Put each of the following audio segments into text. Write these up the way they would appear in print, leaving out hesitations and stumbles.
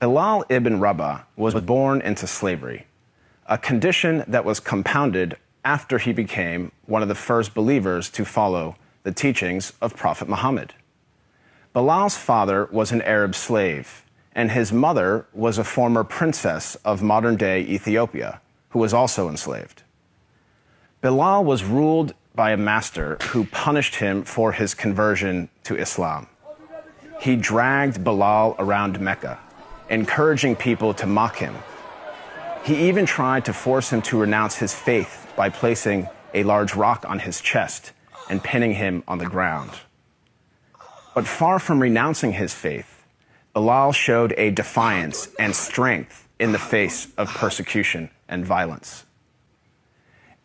Bilal ibn Rabah was born into slavery, a condition that was compounded after he became one of the first believers to follow the teachings of Prophet Muhammad. Bilal's father was an Arab slave, and his mother was a former princess of modern-day Ethiopia, who was also enslaved. Bilal was ruled by a master who punished him for his conversion to Islam. He dragged Bilal around Mecca, encouraging people to mock him. He even tried to force him to renounce his faith by placing a large rock on his chest and pinning him on the ground. But far from renouncing his faith, Bilal showed a defiance and strength in the face of persecution and violence.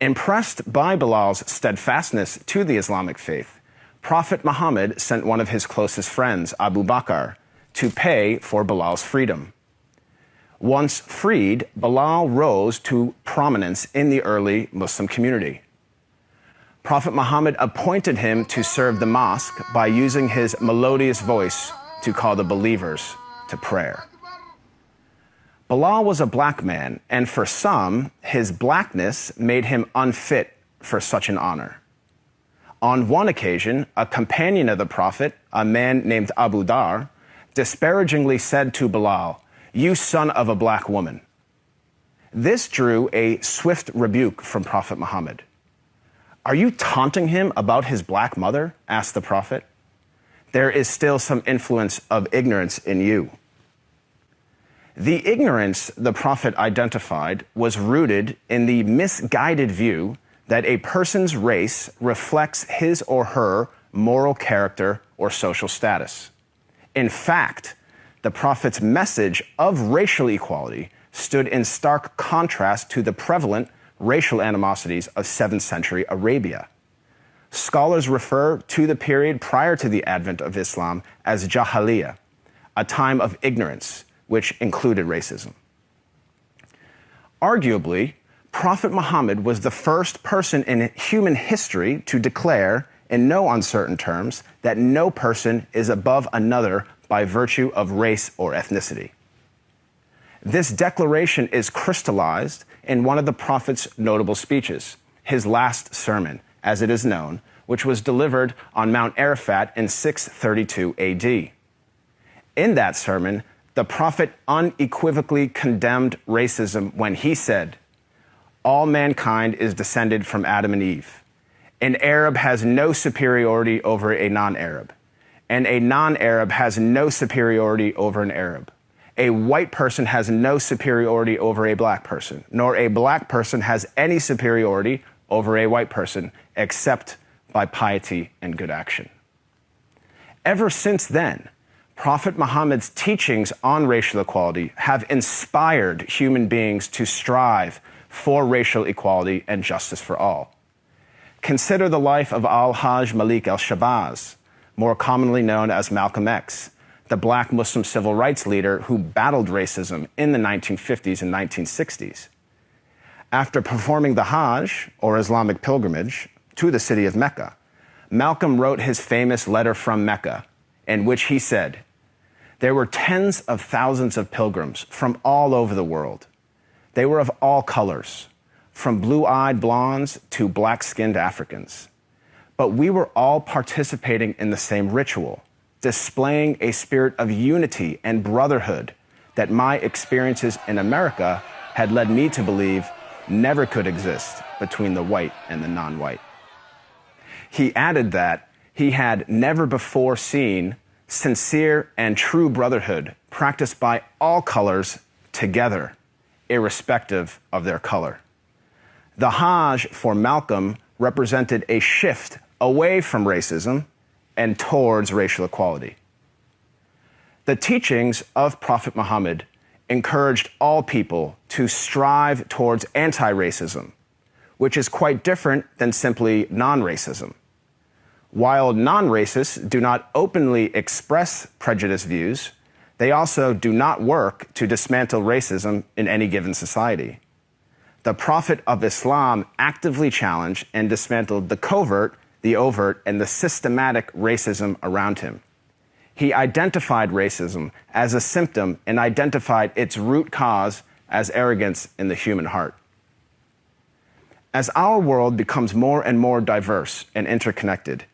Impressed by Bilal's steadfastness to the Islamic faith, Prophet Muhammad sent one of his closest friends, Abu Bakr, to pay for Bilal's freedom. Once freed, Bilal rose to prominence in the early Muslim community. Prophet Muhammad appointed him to serve the mosque by using his melodious voice to call the believers to prayer. Bilal was a black man, and for some, his blackness made him unfit for such an honor. On one occasion, a companion of the Prophet, a man named Abu Dar, disparagingly said to Bilal, "You son of a black woman." This drew a swift rebuke from Prophet Muhammad. "Are you taunting him about his black mother?" asked the Prophet. "There is still some influence of ignorance in you." The ignorance the Prophet identified was rooted in the misguided view that a person's race reflects his or her moral character or social status. In fact, the Prophet's message of racial equality stood in stark contrast to the prevalent racial animosities of 7th century Arabia. Scholars refer to the period prior to the advent of Islam as Jahiliyyah, a time of ignorance, which included racism. Arguably, Prophet Muhammad was the first person in human history to declare, in no uncertain terms, that no person is above another by virtue of race or ethnicity. This declaration is crystallized in one of the Prophet's notable speeches, his last sermon, as it is known, which was delivered on Mount Arafat in 632 AD. In that sermon, the Prophet unequivocally condemned racism when he said, "All mankind is descended from Adam and Eve. An Arab has no superiority over a non-Arab, and a non-Arab has no superiority over an Arab. A white person has no superiority over a black person, nor a black person has any superiority over a white person, except by piety and good action." Ever since then, Prophet Muhammad's teachings on racial equality have inspired human beings to strive for racial equality and justice for all. Consider the life of Al-Hajj Malik al-Shabazz, more commonly known as Malcolm X, the black Muslim civil rights leader who battled racism in the 1950s and 1960s. After performing the Hajj, or Islamic pilgrimage, to the city of Mecca, Malcolm wrote his famous letter from Mecca, in which he said, "There were tens of thousands of pilgrims from all over the world. They were of all colors, from blue-eyed blondes to black-skinned Africans. But we were all participating in the same ritual, displaying a spirit of unity and brotherhood that my experiences in America had led me to believe never could exist between the white and the non-white." He added that he had never before seen sincere and true brotherhood practiced by all colors together, irrespective of their color. The Hajj for Malcolm represented a shift away from racism and towards racial equality. The teachings of Prophet Muhammad encouraged all people to strive towards anti-racism, which is quite different than simply non-racism. While non-racists do not openly express prejudiced views, they also do not work to dismantle racism in any given society. The Prophet of Islam actively challenged and dismantled the covert, the overt, and the systematic racism around him. He identified racism as a symptom and identified its root cause as arrogance in the human heart. As our world becomes more and more diverse and interconnected,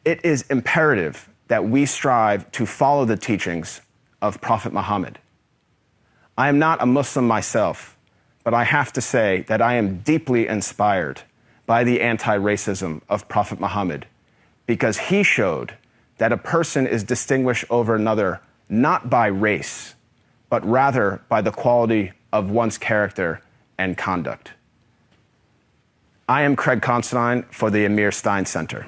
it is imperative that we strive to follow the teachings of Prophet Muhammad. I am not a Muslim myself, but I have to say that I am deeply inspired by the anti-racism of Prophet Muhammad, because he showed that a person is distinguished over another not by race, but rather by the quality of one's character and conduct. I am Craig Constantine for the Amir Stein Center.